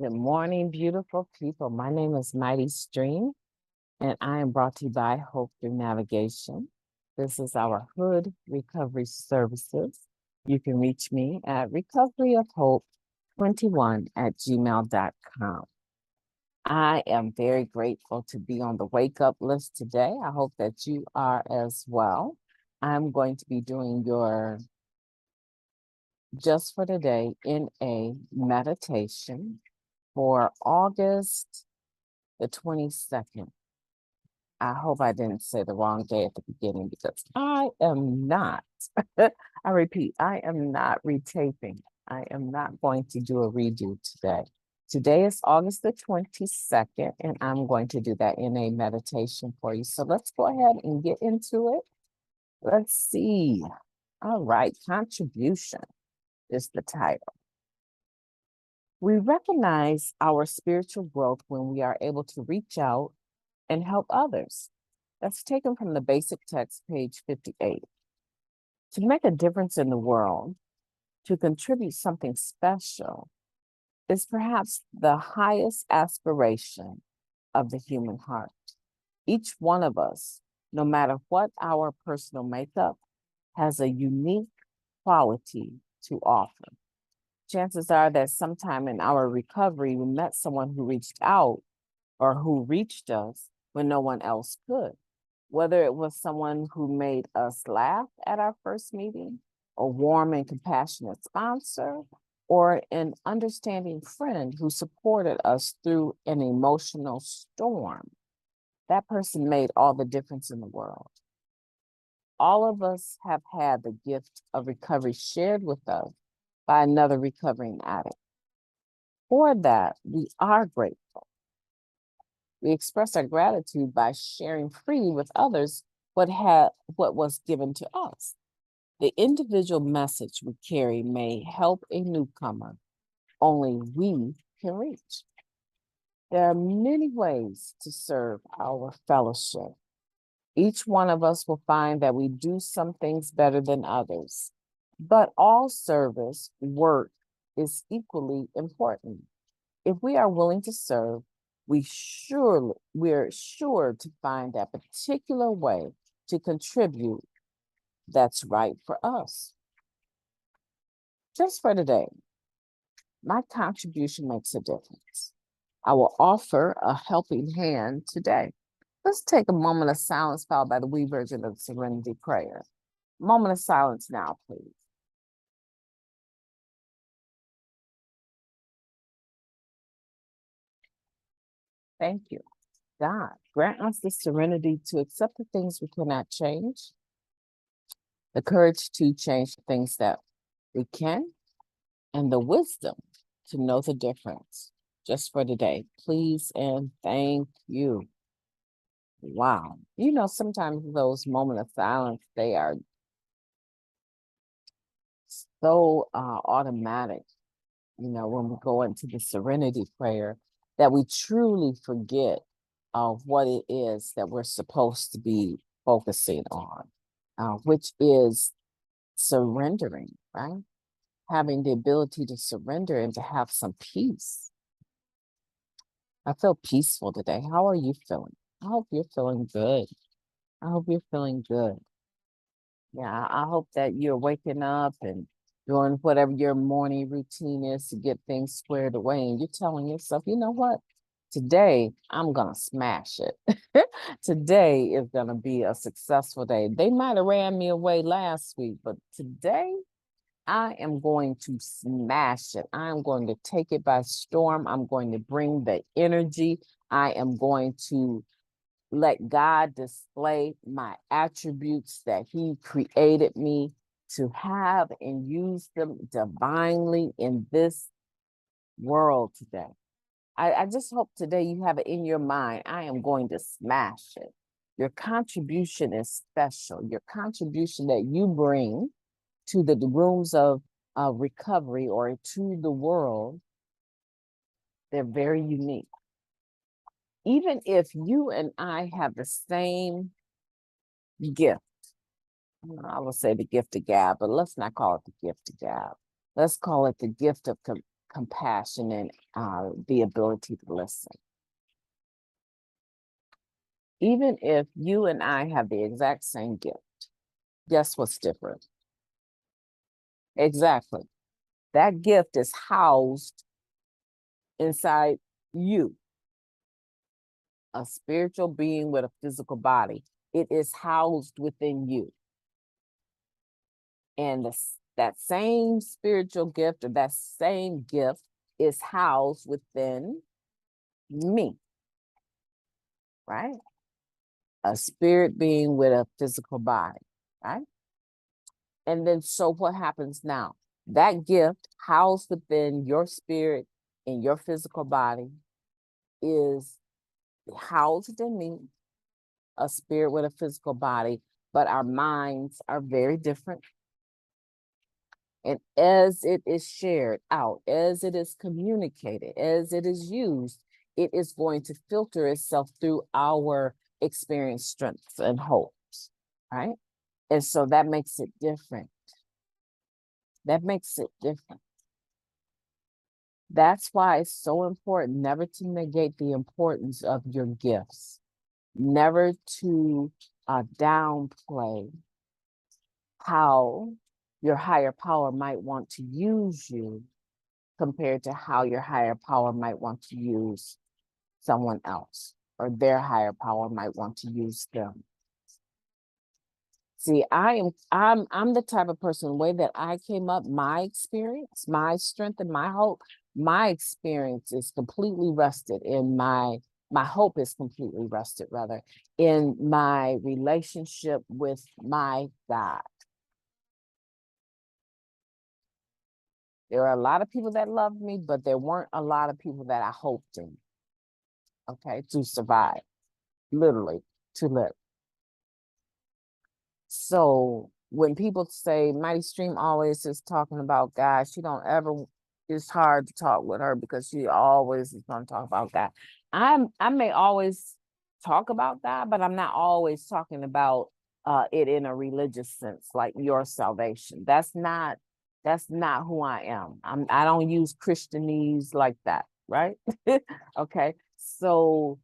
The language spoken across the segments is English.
Good morning, beautiful people. My name is Mighty Stream, and I am brought to you by Hope Through Navigation. This is our Hood Recovery Services. You can reach me at recoveryofhope21@gmail.com. I am very grateful to be on the wake up list today. I hope that you are as well. I'm going to be doing your just for today in a meditation for August the 22nd. I hope I didn't say the wrong day at the beginning because I am not, I repeat, I am not retaping. I am not going to do a redo today. Today is August the 22nd, and I'm going to do that in a meditation for you. So let's go ahead and get into it. Let's see. All right, contribution is the title. We recognize our spiritual growth when we are able to reach out and help others. That's taken from the basic text, page 58. To make a difference in the world, to contribute something special, is perhaps the highest aspiration of the human heart. Each one of us, no matter what our personal makeup, has a unique quality to offer. Chances are that sometime in our recovery, we met someone who reached out or who reached us when no one else could. Whether it was someone who made us laugh at our first meeting, a warm and compassionate sponsor, or an understanding friend who supported us through an emotional storm, that person made all the difference in the world. All of us have had the gift of recovery shared with us by another recovering addict. For that, we are grateful. We express our gratitude by sharing freely with others what was given to us. The individual message we carry may help a newcomer only we can reach. There are many ways to serve our fellowship. Each one of us will find that we do some things better than others, but all service work is equally important. If we are willing to serve, we're sure to find that particular way to contribute that's right for us. Just for today, my contribution makes a difference. I will offer a helping hand today. Let's take a moment of silence followed by the wee version of the Serenity Prayer. Moment of silence now, please. Thank you. God, grant us the serenity to accept the things we cannot change, the courage to change the things that we can, and the wisdom to know the difference. Just for today, please and thank you. Wow. You know, sometimes those moments of silence, they are so automatic, you know, when we go into the serenity prayer, that we truly forget of what it is that we're supposed to be focusing on, which is surrendering, right? Having the ability to surrender and to have some peace. I feel peaceful today. How are you feeling? I hope you're feeling good. I hope you're feeling good. Yeah, I hope that you're waking up and doing whatever your morning routine is to get things squared away. And you're telling yourself, you know what? Today, I'm going to smash it. Today is going to be a successful day. They might have ran me away last week, but today, I am going to smash it. I am going to take it by storm. I'm going to bring the energy. I am going to let God display my attributes that He created me to have and use them divinely in this world today. I just hope today you have it in your mind. I am going to smash it. Your contribution is special. Your contribution that you bring to the rooms of recovery or to the world, they're very unique. Even if you and I have the same gift, I will say the gift of gab, but let's not call it the gift of gab. Let's call it the gift of compassion and the ability to listen. Even if you and I have the exact same gift, guess what's different? Exactly. That gift is housed inside you, a spiritual being with a physical body. It is housed within you. And that same spiritual gift or that same gift is housed within me, right? A spirit being with a physical body, right? And then, so what happens now? That gift housed within your spirit and your physical body is housed in me, a spirit with a physical body, but our minds are very different. And as it is shared out, as it is communicated, as it is used, it is going to filter itself through our experience, strengths, and hopes, right? And so that makes it different. That makes it different. That's why it's so important never to negate the importance of your gifts, never to downplay how your higher power might want to use you compared to how your higher power might want to use someone else, or their higher power might want to use them. See, I'm the type of person, the way that I came up, my experience, my strength, and my hope, my experience is completely rested in my hope is completely rested rather in my relationship with my God. There are a lot of people that loved me, but there weren't a lot of people that I hoped in, okay, to survive, literally, to live. So when people say Mighty Stream always is talking about God, she don't ever, it's hard to talk with her because she always is going to talk about God. I may always talk about God, but I'm not always talking about it in a religious sense, like your salvation. That's not who I am. I don't use Christianese like that, right? Okay. So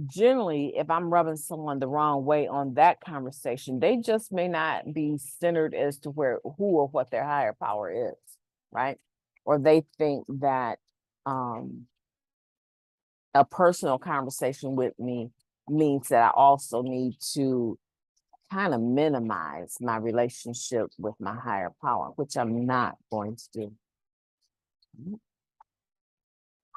generally, if I'm rubbing someone the wrong way on that conversation, they just may not be centered as to who or what their higher power is, right? Or they think that a personal conversation with me means that I also need to kind of minimize my relationship with my higher power, which I'm not going to do.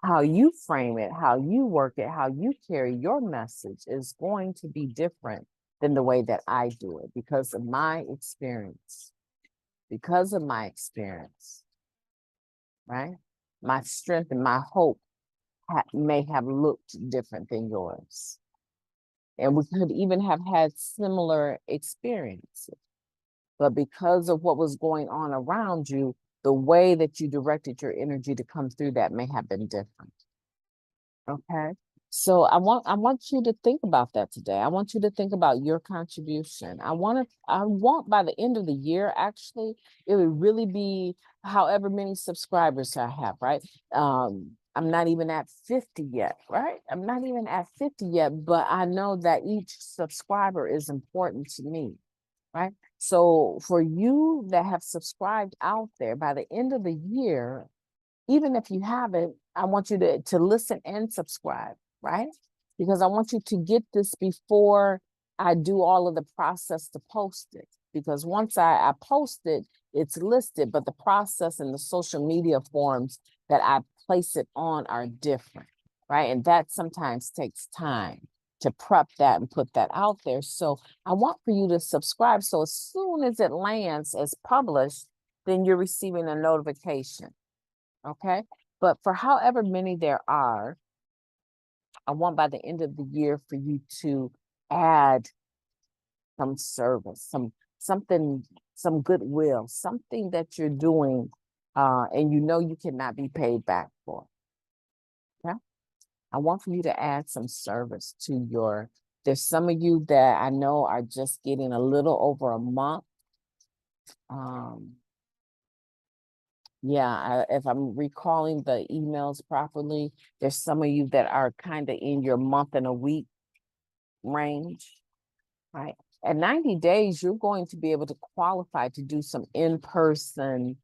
How you frame it, how you work it, how you carry your message is going to be different than the way that I do it because of my experience. Because of my experience, right? My strength and my hope may have looked different than yours. And we could even have had similar experiences. But because of what was going on around you, the way that you directed your energy to come through that may have been different. Okay. So I want you to think about that today. I want you to think about your contribution. I want by the end of the year, actually, it would really be however many subscribers I have, right? I'm not even at 50 yet, right? I'm not even at 50 yet, but I know that each subscriber is important to me, right? So for you that have subscribed out there, by the end of the year, even if you haven't, I want you to listen and subscribe, right? Because I want you to get this before I do all of the process to post it. Because once I post it, it's listed, but the process and the social media forms that I place it on are different, right? And that sometimes takes time to prep that and put that out there. So I want for you to subscribe. So as soon as it lands as published, then you're receiving a notification. Okay. But for however many there are, I want by the end of the year for you to add some service, some goodwill, something that you're doing, and you know you cannot be paid back for. Okay. I want for you to add some service to there's some of you that I know are just getting a little over a month. Yeah, if I'm recalling the emails properly, there's some of you that are kind of in your month and a week range, right? At 90 days, you're going to be able to qualify to do some in-person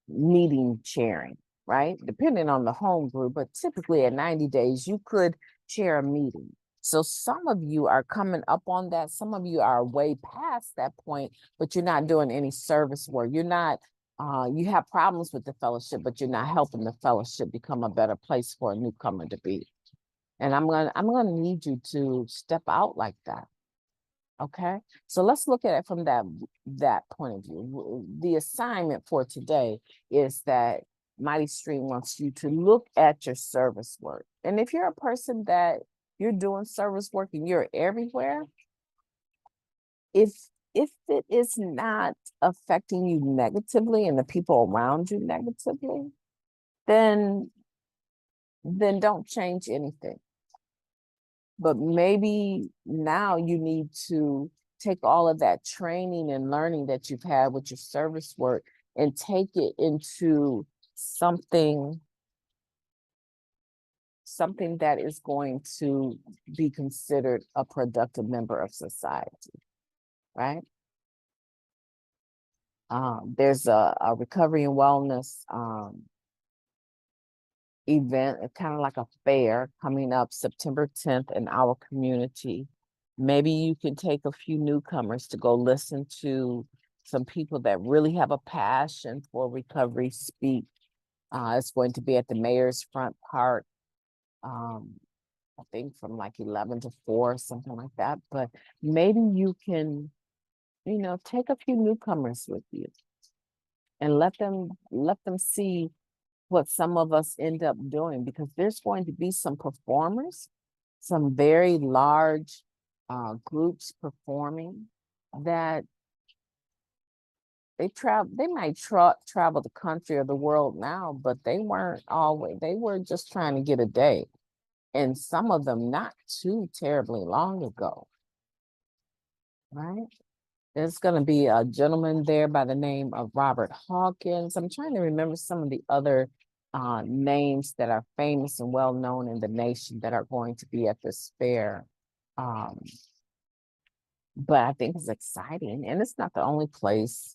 meeting chairing, right? Depending on the home group, but typically at 90 days, you could chair a meeting. So some of you are coming up on that. Some of you are way past that point, but you're not doing any service work. You're not, you have problems with the fellowship, but you're not helping the fellowship become a better place for a newcomer to be. And I'm gonna need you to step out like that. Okay, so let's look at it from that point of view. The assignment for today is that Mighty Stream wants you to look at your service work. And if you're a person that you're doing service work and you're everywhere, if it is not affecting you negatively and the people around you negatively, then don't change anything. But maybe now you need to take all of that training and learning that you've had with your service work and take it into something that is going to be considered a productive member of society, right? There's a recovery and wellness event, kind of like a fair coming up September 10th in our community. Maybe you can take a few newcomers to go listen to some people that really have a passion for recovery speak. It's going to be at the Mayor's Front Park. I think from like 11 to 4, something like that. But maybe you can, take a few newcomers with you and let them see what some of us end up doing, because there's going to be some performers, some very large groups performing that they might travel the country or the world now, but they weren't always, they were just trying to get a day. And some of them not too terribly long ago, right? There's going to be a gentleman there by the name of Robert Hawkins. I'm trying to remember some of the other names that are famous and well known in the nation that are going to be at this fair. But I think it's exciting, and it's not the only place.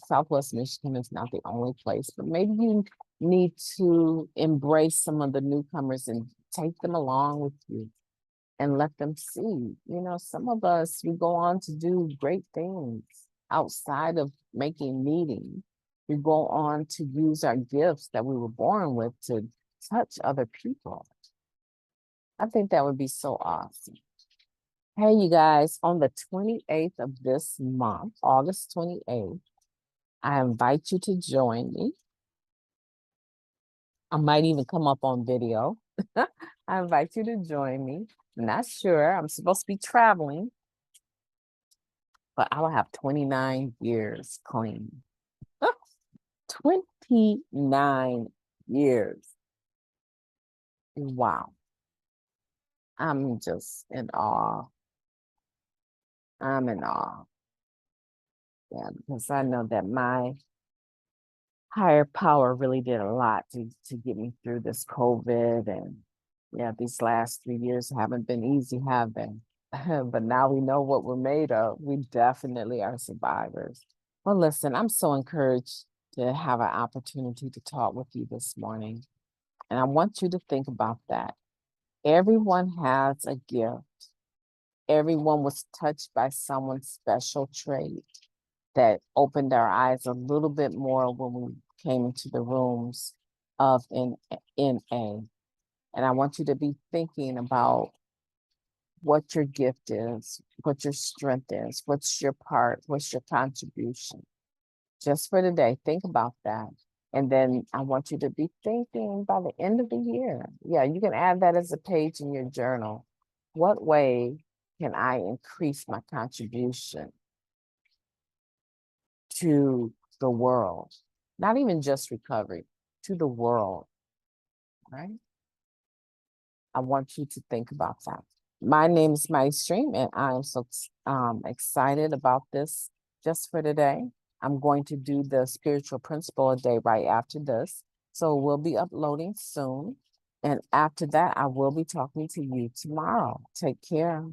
Southwest Michigan is not the only place, but maybe you need to embrace some of the newcomers and take them along with you and let them see. Some of us, we go on to do great things outside of making meetings. We go on to use our gifts that we were born with to touch other people. I think that would be so awesome. Hey, you guys, on the 28th of this month, August 28th, I invite you to join me. I might even come up on video. I invite you to join me. I'm not sure. I'm supposed to be traveling, but I will have 29 years clean. 29 years. Wow. I'm just in awe. I'm in awe. Yeah, because I know that my higher power really did a lot to get me through this COVID. And yeah, these last 3 years haven't been easy, have they? But now we know what we're made of. We definitely are survivors. Well, listen, I'm so encouraged to have an opportunity to talk with you this morning. And I want you to think about that. Everyone has a gift. Everyone was touched by someone's special trait that opened our eyes a little bit more when we came into the rooms of NA. And I want you to be thinking about what your gift is, what your strength is, what's your part, what's your contribution. Just for today, think about that. And then I want you to be thinking by the end of the year. Yeah, you can add that as a page in your journal. What way can I increase my contribution to the world? Not even just recovery, to the world, right? I want you to think about that. My name is Mighty Stream, and I am so excited about this just for today. I'm going to do the spiritual principle a day right after this. So we'll be uploading soon. And after that, I will be talking to you tomorrow. Take care.